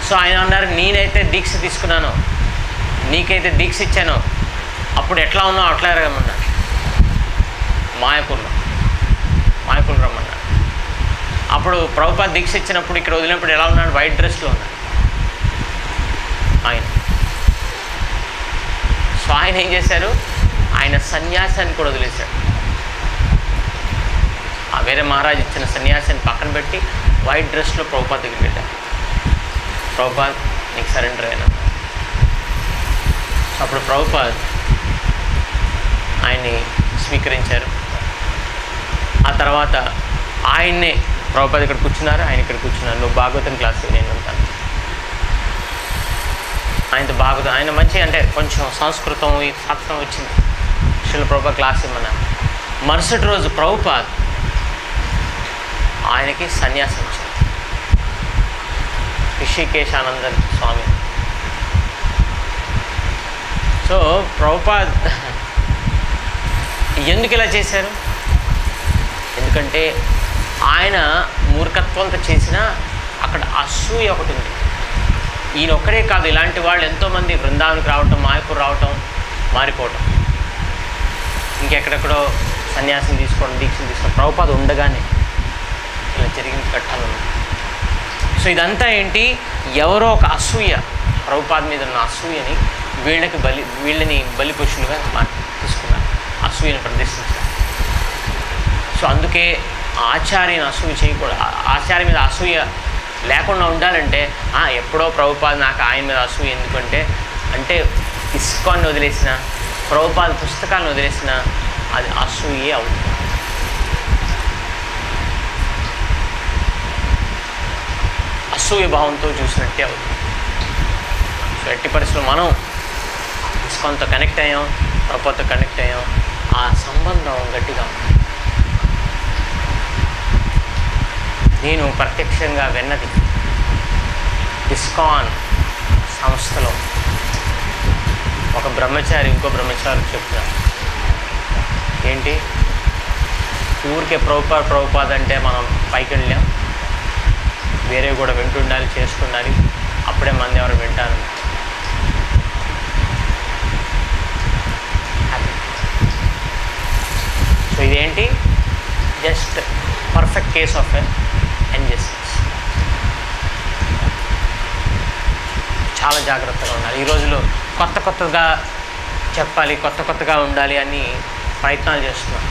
So ఆయన అన్నారు, నేనైతే దీక్ష తీసుకున్నాను, నీకైతే దీక్ష ఇచ్చాను, అప్పుడు ఎట్లా ఉన్నావు అట్లా రమ్మన్నాడు. మాయాపూర్లో రమ్మన్నాడు. అప్పుడు ప్రభుపాద దీక్ష ఇచ్చినప్పుడు ఇక్కడ వదిలినప్పుడు ఎలా ఉన్నాడు? వైట్ డ్రెస్లో ఉన్నాడు ఆయన. సో ఆయన ఏం చేశారు? ఆయన సన్యాసాన్ని కూడా వదిలేశాడు. ఆ వేరే మహారాజు ఇచ్చిన సన్యాసాన్ని పక్కన పెట్టి వైట్ డ్రెస్లో ప్రభుపాద దగ్గరికి వెళ్ళారు. ప్రభుపాద్ నీకు సరెండర్ అయినా. అప్పుడు ప్రభుపాద్ ఆయన్ని స్వీకరించారు. ఆ తర్వాత ఆయన్నే ప్రభుపాద్ ఇక్కడ కూర్చున్నారు, ఆయన ఇక్కడ కూర్చున్నారు. నువ్వు భాగవతం క్లాసు నేను ఉంటాను. ఆయనతో భాగవతం, ఆయన మంచి అంటే కొంచెం సంస్కృతం శాస్త్రం వచ్చింది. శ్రీల ప్రభుపాద్ క్లాస్ ఇమ్మన్నారు. మరుసటి రోజు ప్రభుపాద్ ఆయనకి సన్యాసం ఇచ్చారు. రిషికేశానందన్ స్వామి. సో ప్రభుపాద్ ఎందుకు ఇలా చేశారు? ఎందుకంటే ఆయన మూర్ఖత్వంతో చేసిన అక్కడ అసూయ ఒకటి ఉంది. ఈయన ఒక్కడే కాదు, ఇలాంటి వాళ్ళు ఎంతోమంది బృందావనికి రావటం, మాయపూర్ రావటం, మారిపోవటం, ఇంకెక్కడెక్కడో సన్యాసం తీసుకోవడం, దీక్షలు తీసుకోవడం, ప్రభుపాద ఉండగానే ఇలా జరిగిన ఘట్టనలు. సో ఇదంతా ఏంటి? ఎవరో ఒక అసూయ, ప్రభుపాద మీద ఉన్న అసూయని వీళ్ళని బలిపురుషులుగా తీసుకున్నారు, అసూయని ప్రదర్శించారు. సో అందుకే ఆచార్యని అసూయ చేయకూడదు. ఆచార్య మీద అసూయ లేకుండా ఉండాలంటే ఎప్పుడో ప్రభుపాద నాకు ఆయన మీద అసూయ ఎందుకంటే ఇస్కాన్ని వదిలేసిన, ప్రభుపాద పుస్తకాలను వదిలేసిన అది అసూయే అవుతుంది. అసూయ భావంతో చూసినట్టే అవుతుంది. సో ఎట్టి పరిస్థితుల్లో మనం ఇస్కాన్తో కనెక్ట్ అయ్యాం, ప్రభుపాదతో కనెక్ట్ అయ్యాం, ఆ సంబంధం గట్టిగా ఉంది. నేను ప్రత్యక్షంగా విన్నది ఇస్కాన్ సంస్థలో ఒక బ్రహ్మచారి ఇంకో బ్రహ్మచారి చెప్తారు, ఏంటి ఊరికే ప్రభుపాద అంటే మనం పైకి వెళ్ళాం, వేరే కూడా వింటుండాలి, చేస్తుండాలి, అప్పుడే మంది ఎవరు వింటారు. సో ఇదేంటి? Just perfect case of injustice. చాలా జాగ్రత్తగా ఉండాలి. ఈ రోజులో కొత్తగా చెప్పాలి, కొత్తగా ఉండాలి అని ప్రయత్నాలు చేస్తున్నాం.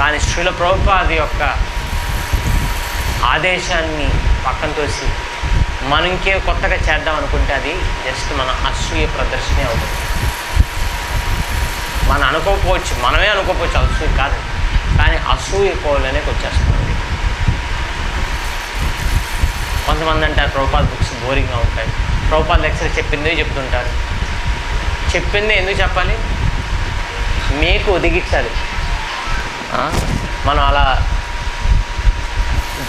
కానీ శ్రీల ప్రభుపాద యొక్క ఆదేశాన్ని పక్కన తోసి మనం ఇంకే కొత్తగా చేద్దాం అనుకుంటే అది జస్ట్ మన అసూయ ప్రదర్శనే అవుతుంది. మనం అనుకోకపోవచ్చు, మనమే అనుకోకపోవచ్చు అసూయ కాదు, కానీ అసూయ కోళ్ళనే వచ్చేస్తుంది. కొంతమంది అంటారు ప్రభుపాద బుక్స్ బోరింగ్గా ఉంటాయి, ప్రభుపాద లెక్చర్ చెప్పిందే చెప్తుంటారు. చెప్పిందే ఎందుకు చెప్పాలి? మీకు ఒదిగించాలి. మనం అలా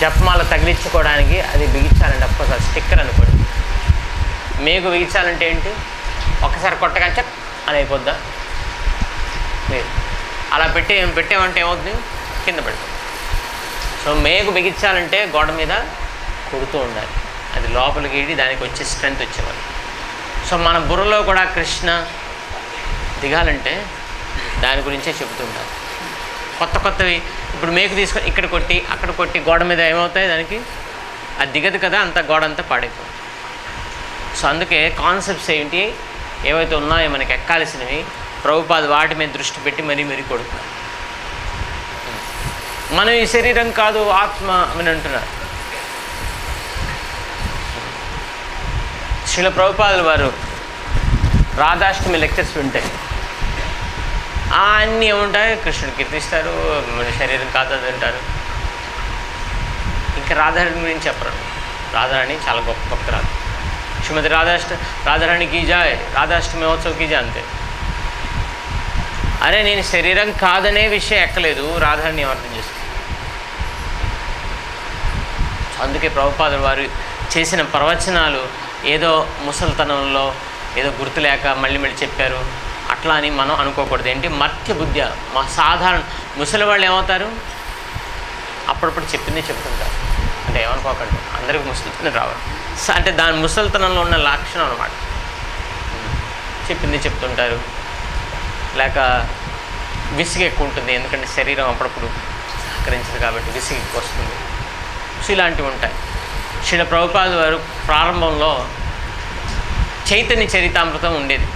జపమాల తగిలించుకోవడానికి అది బిగించాలండి. అఫ్కోర్స్ అది స్టిక్కర్ అనుకోండి. మేకు బిగించాలంటే ఏంటి? ఒక్కసారి కొట్టగానే చెప్ అని అయిపోద్దా? లేదు, అలా పెట్టామంటే ఏమవుతుంది? కింద పెడతాం. సో మేకు బిగించాలంటే గోడ మీద కొడుతూ ఉండాలి, అది లోపలికి వెళ్ళి దానికి వచ్చే స్ట్రెంత్ వచ్చేవాళ్ళు. సో మన బుర్రలో కూడా కృష్ణ దిగాలంటే దాని గురించే చెబుతుంటారు. కొత్తవి ఇప్పుడు మేకు తీసుకొని ఇక్కడ కొట్టి అక్కడ కొట్టి గోడ మీద ఏమవుతాయి? దానికి అది దిగదు కదా, అంత గోడ అంతా పాడైపోతుంది. సో అందుకే కాన్సెప్ట్స్ ఏంటి ఏవైతే ఉన్నాయో మనకి ఎక్కాల్సినవి, ప్రభుపాద వాటి మీద దృష్టి పెట్టి మరీ కొడుతున్నారు. మనం ఈ శరీరం కాదు ఆత్మ అని అంటున్నారు. శ్రీల ప్రభుపాదుల వారు రాధాష్టమి లెక్చర్స్ వింటాయి, అన్నీ ఏముంటాయి? కృష్ణుడు కీర్తిస్తారు, మన శరీరం కాదు అది అంటారు. ఇంకా రాధారాణి గురించి చెప్పరు. రాధారాణి చాలా గొప్ప భక్తురాలు. శ్రీమతి రాధారాణికి జాయ్, రాధాష్టమి మహోత్సవ్కి జాయ్ అంతే. అరే నేను శరీరం కాదనే విషయం ఎక్కలేదు, రాధారాణి అర్థం చేస్తుంది. అందుకే ప్రభుపాదుల వారు చేసిన ప్రవచనాలు ఏదో ముసలితనంలో ఏదో గుర్తులేక మళ్ళీ చెప్పారు అట్లా అని మనం అనుకోకూడదు. ఏంటి మర్త్య బుద్ధి, మా సాధారణ ముసలి వాళ్ళు ఏమవుతారు? అప్పుడప్పుడు చెప్పిందే చెప్తుంటారు. అంటే ఏమనుకోకండి, అందరికీ ముసలితనం రావాలి. అంటే దాని ముసలితనంలో ఉన్న లక్షణం అన్నమాట. చెప్పింది చెప్తుంటారు, లేక విసిగి ఎక్కువ ఉంటుంది, ఎందుకంటే శరీరం అప్పుడప్పుడు సహకరించదు కాబట్టి విసిగి ఎక్కువ వస్తుంది. సో ఇలాంటివి ఉంటాయి. శ్రీల ప్రభుపాద వారు ప్రారంభంలో చైతన్య చరితామృతం ఉండేది.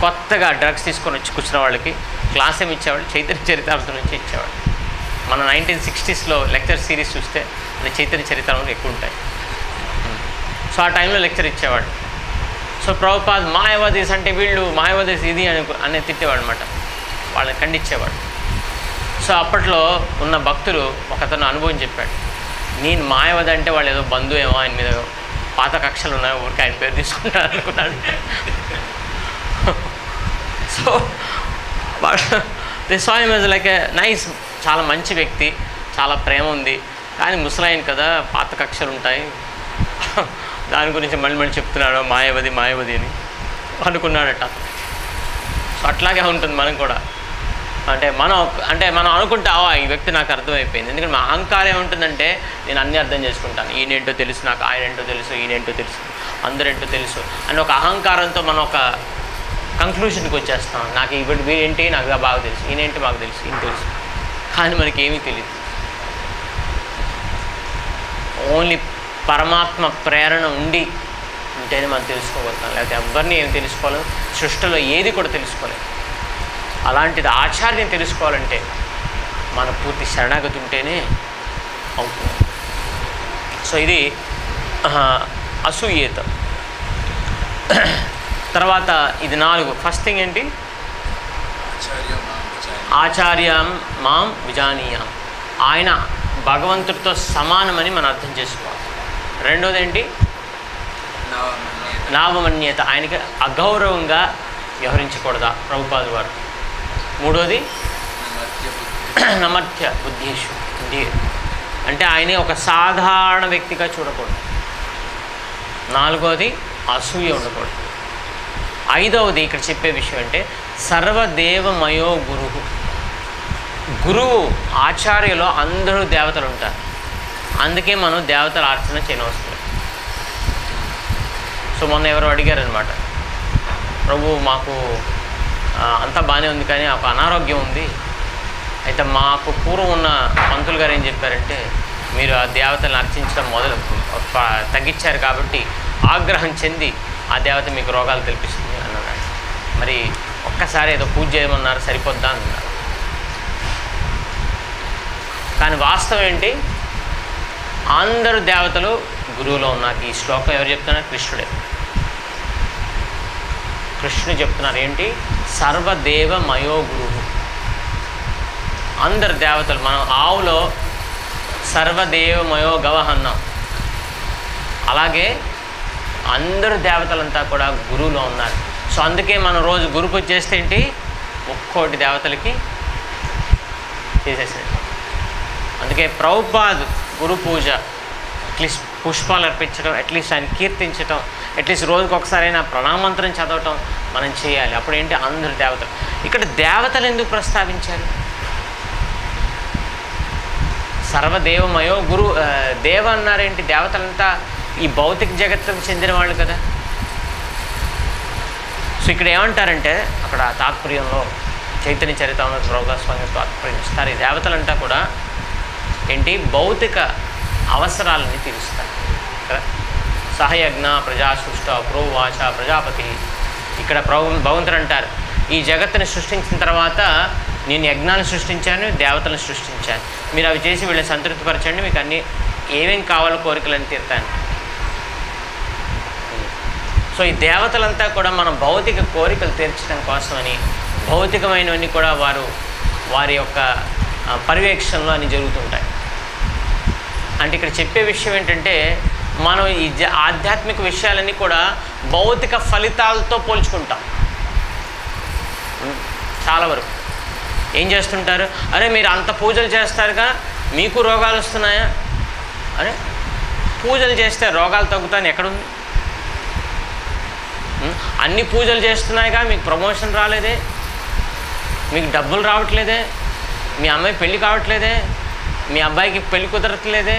కొత్తగా డ్రగ్స్ తీసుకొని వచ్చి కూర్చున్న వాళ్ళకి క్లాస్ ఏమి ఇచ్చేవాళ్ళు, చైతన్య చరితామృతం నుంచి ఇచ్చేవాళ్ళు. మన 1960s లెక్చర్ సిరీస్ చూస్తే అది చైతన్య చరితామృతం ఎక్కువ ఉంటాయి. సో ఆ టైంలో లెక్చర్ ఇచ్చేవాడు. సో ప్రభుపాద్ మాయావాదీస్ అంటే వీళ్ళు మాయావాదీస్ ఇది అని తిట్టేవాడు అనమాట, వాళ్ళని ఖండించేవాడు. సో అప్పట్లో ఉన్న భక్తులు ఒకతను అనుభవం చెప్పాడు, నేను మాయావాది అంటే వాళ్ళు ఏదో బంధువు ఏమో, ఆయన మీద పాత కక్షలు ఉన్నాయో ఊరికి ఆయన పేరు తీసుకుంటారు అనుకున్నాడు. So the saw him as like a nice, చాలా మంచి వ్యక్తి, చాలా ప్రేమ ఉంది, కానీ ముసలాయన కదా పాత కక్షలు ఉంటాయి, దాని గురించి మళ్ళీ చెప్తున్నాడు మాయావతి మాయావతి అని అనుకున్నాడట. సో అట్లాగే ఉంటుంది మనం కూడా. అంటే మనం అనుకుంటే ఈ వ్యక్తి నాకు అర్థమైపోయింది. ఎందుకంటే మా అహంకారం ఏముంటుందంటే నేను అన్నీ అర్థం చేసుకుంటాను, ఈయనేంటో తెలుసు నాకు, ఆయనేంటో తెలుసు, ఈయనేంటో తెలుసు, అందరేంటో తెలుసు అని ఒక అహంకారంతో మనం ఒక కంక్లూషన్కి వచ్చేస్తాం. నాకు వీడేంటి నాకు బాగా తెలుసు, ఈయనేంటి మాకు తెలుసు, ఈయన తెలుసు, కానీ మనకి ఏమీ తెలియదు. ఓన్లీ పరమాత్మ ప్రేరణ ఉంటేనే మనం తెలుసుకోగలుగుతాం, లేకపోతే ఎవరిని ఏం తెలుసుకోలేము, సృష్టిలో ఏది కూడా తెలుసుకోలేము. అలాంటిది ఆచార్యం తెలుసుకోవాలంటే మన పూర్తి శరణాగతి ఉంటేనే అవుతుంది. సో ఇది అసూయేత. తర్వాత ఇది 4. ఫస్ట్ థింగ్ ఏంటి? ఆచార్యం మాం విజానీయాం, ఆయన భగవంతుడితో సమానమని మనం అర్థం చేసుకోవాలి. రెండోది ఏంటి? నావమన్యత, ఆయనకి అగౌరవంగా వ్యవహరించకూడదా ప్రభుపాదుల వారు. మూడోది నమర్త్య బుద్ధి, అంటే ఆయన ఒక సాధారణ వ్యక్తిగా చూడకూడదు. నాలుగోది అసూయ ఉండకూడదు. ఐదవది ఇక్కడ చెప్పే విషయం అంటే సర్వదేవమయో గురువు. గురువు ఆచార్యలో అందరూ దేవతలు ఉంటారు, అందుకే మనం దేవతల అర్చన చేయనవసరం. సో మొన్న ఎవరో అడిగారనమాట, ప్రభు మాకు అంతా బాగానే ఉంది కానీ ఒక అనారోగ్యం ఉంది, అయితే మాకు పూర్వం ఉన్న పంతులు గారు ఏం చెప్పారంటే మీరు ఆ దేవతలను అర్చించడం తగ్గించారు కాబట్టి ఆగ్రహం చెంది ఆ దేవత మీకు రోగాలు తెలిపిస్తుంది అన్నాడు. మరి ఒక్కసారి ఏదో పూజ చేయమన్నారు, సరిపోద్దా అన్నారు. కానీ వాస్తవం ఏంటి? అందరూ దేవతలు గురువులో ఉన్నారు. ఈ శ్లోకం ఎవరు చెప్తున్నారు? కృష్ణుడే. కృష్ణుడు చెప్తున్నారు ఏంటి? సర్వదేవమయో గురువు. అందరు దేవతలు, మనం ఆవులో సర్వదేవమయో గవహ అన్నాం, అలాగే అందరు దేవతలంతా కూడా గురువులో ఉన్నారు. సో అందుకే మనం రోజు గురు పూజ చేస్తే ఏంటి, ఒక్కోటి దేవతలకి చేసేసాడు. అందుకే ప్రభుపాద్ గురు పూజ అట్లీస్ట్ పుష్పాలు అర్పించడం, అట్లీస్ట్ ఆయన కీర్తించడం, అట్లీస్ట్ రోజుకి ఒకసారైనా ప్రణామంత్రం చదవటం మనం చేయాలి. అప్పుడు ఏంటి, అందరు దేవతలు. ఇక్కడ దేవతలు ఎందుకు ప్రస్తావించారు? సర్వదేవమయో గురు దేవ అన్నారేంటి? దేవతలంతా ఈ భౌతిక జగత్తుకు చెందిన వాళ్ళు కదా. సో ఇక్కడ ఏమంటారంటే అక్కడ తాత్పర్యంలో చైతన్య చరితామృత ప్రభుస్వామి తాత్పర్యం ఇస్తారు. ఈ దేవతలంతా కూడా ఏంటి, భౌతిక అవసరాలని తీరుస్తారు కదా. సహయజ్ఞ ప్రజాసృష్ట ప్రోవాచ ప్రజాపతి. ఇక్కడ భగవంతుడు అంటారు, ఈ జగత్తుని సృష్టించిన తర్వాత నేను యజ్ఞాన్ని సృష్టించాను, దేవతలను సృష్టించాను, మీరు అవి చేసి వీళ్ళని సంతృప్తిపరచండి, మీకు అన్నీ ఏమేం కావాలో కోరికలని తీర్తాను. సో ఈ దేవతలంతా కూడా మనం భౌతిక కోరికలు తీర్చడం కోసమని భౌతికమైనవన్నీ కూడా వారి యొక్క పర్యవేక్షణలో అన్నీ జరుగుతుంటాయి. అంటే ఇక్కడ చెప్పే విషయం ఏంటంటే మనం ఈ ఆధ్యాత్మిక విషయాలన్నీ కూడా భౌతిక ఫలితాలతో పోల్చుకుంటాం. చాలా వరకు ఏం చేస్తుంటారు, అరే మీరు అంత పూజలు చేస్తారుగా మీకు రోగాలు వస్తున్నాయా? అరే పూజలు చేస్తే రోగాలు తగ్గుతాయని ఎక్కడుంది? అన్ని పూజలు చేస్తున్నాయిగా మీకు ప్రమోషన్ రాలేదే, మీకు డబ్బులు రావట్లేదే, మీ అమ్మాయి పెళ్ళి కావట్లేదే, మీ అబ్బాయికి పెళ్ళి కుదరట్లేదే,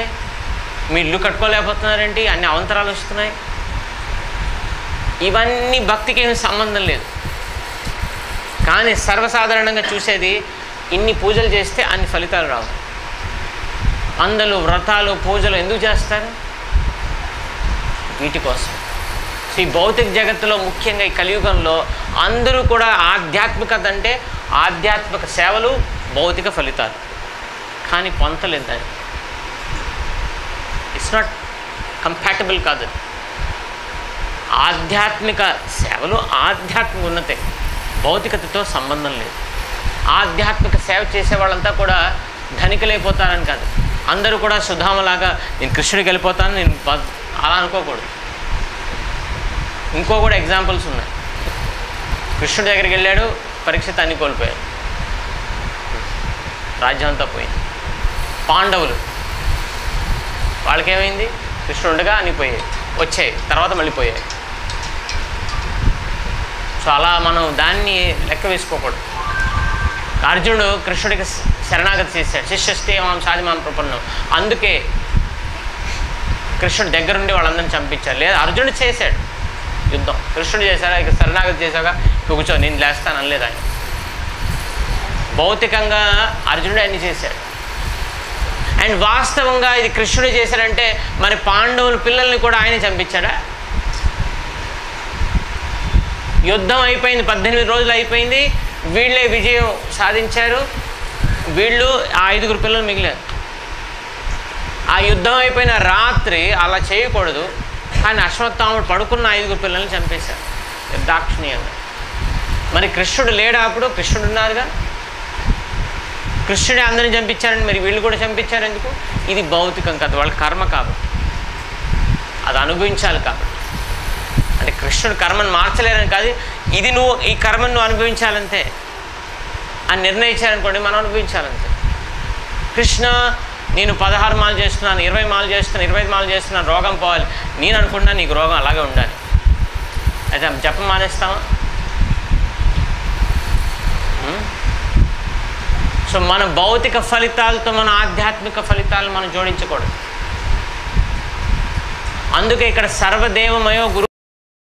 మీ ఇల్లు కట్టుకోలేకపోతున్నారేంటి, అన్ని అవంతరాలు వస్తున్నాయి. ఇవన్నీ భక్తికి ఏమి సంబంధం లేదు. కానీ సర్వసాధారణంగా చూసేది ఇన్ని పూజలు చేస్తే అన్ని ఫలితాలు రావు. అందరూ వ్రతాలు పూజలు ఎందుకు చేస్తారు? వీటి కోసం. ఈ భౌతిక జగత్తులో ముఖ్యంగా ఈ కలియుగంలో అందరూ కూడా ఆధ్యాత్మికత అంటే ఆధ్యాత్మిక సేవలు, భౌతిక ఫలితాలు. కానీ పొంతలేదు దాన్ని. ఇట్స్ నాట్ కంపాటబుల్ కాదు. ఆధ్యాత్మిక సేవలు ఆధ్యాత్మిక ఉన్నతే, భౌతికతతో సంబంధం లేదు. ఆధ్యాత్మిక సేవ చేసే వాళ్ళంతా కూడా ధనికులైపోతారని కాదు. అందరూ కూడా సుధామలాగా నేను కృష్ణుడికి వెళ్ళిపోతాను, నేను అలా అనుకోకూడదు. ఇంకో కూడా ఎగ్జాంపుల్స్ ఉన్నాయి. కృష్ణుడి దగ్గరికి వెళ్ళాడు, పరీక్షిత్ అన్ని కోల్పోయాడు, రాజ్యం అంతా పోయింది. పాండవులు వాళ్ళకేమైంది? కృష్ణుడుగా అన్ని పోయాయి, వచ్చాయి, తర్వాత మళ్ళీ పోయాయి. సో అలా మనం దాన్ని లెక్క వేసుకోకూడదు. అర్జునుడు కృష్ణుడికి శరణాగతి చేశాడు, శిష్యస్తే మాం సాధిమాం ప్రపన్నం. అందుకే కృష్ణుడి దగ్గరుండి వాళ్ళందరినీ చంపించారు. లేదా అర్జునుడు చేశాడు యుద్ధం, కృష్ణుడు చేశాడు, ఇక శరణాగతి చేశాక కూర్చో నేను లేస్తాను అనలేదు ఆయన. భౌతికంగా అర్జునుడు అన్ని చేశాడు. అండ్ వాస్తవంగా ఇది కృష్ణుడు చేశాడంటే మరి పాండవుల పిల్లల్ని కూడా ఆయనే చంపించాడా? యుద్ధం అయిపోయింది, 18 రోజులు అయిపోయింది, వీళ్ళే విజయం సాధించారు, వీళ్ళు ఆ 5 పిల్లలు మిగిలారు. ఆ యుద్ధం అయిపోయిన రాత్రి అలా చేయకూడదు, కానీ అశ్వత్థాముడు పడుకున్న 5 పిల్లల్ని చంపేశారు నిర్దాక్షిణ్యంగా. మరి కృష్ణుడు లేడా? అప్పుడు కృష్ణుడు ఉన్నారుగా, కృష్ణుడే అందరిని చంపించారని మరి వీళ్ళు కూడా చంపించారు ఎందుకు? ఇది భౌతికం కాదు, వాళ్ళ కర్మ కాబట్టి, అది అనుభవించాలి కాబట్టి. అంటే కృష్ణుడు కర్మను మార్చలేరని కాదు, ఇది నువ్వు ఈ కర్మను నువ్వు అనుభవించాలంతే అని నిర్ణయించారనుకోండి, మనం అనుభవించాలంతే. కృష్ణ నేను 16 మాలు చేస్తున్నాను, 20 మాలు చేస్తున్నాను, 25 మాలు చేస్తున్నాను, రోగం పోవాలి, నేను అనుకుంటున్నా నీకు రోగం అలాగే ఉండాలి. అయితే జపం మానేస్తామా? సో మన భౌతిక ఫలితాలతో మన ఆధ్యాత్మిక ఫలితాలను మనం జోడించకూడదు. అందుకే ఇక్కడ సర్వదేవమయో గురు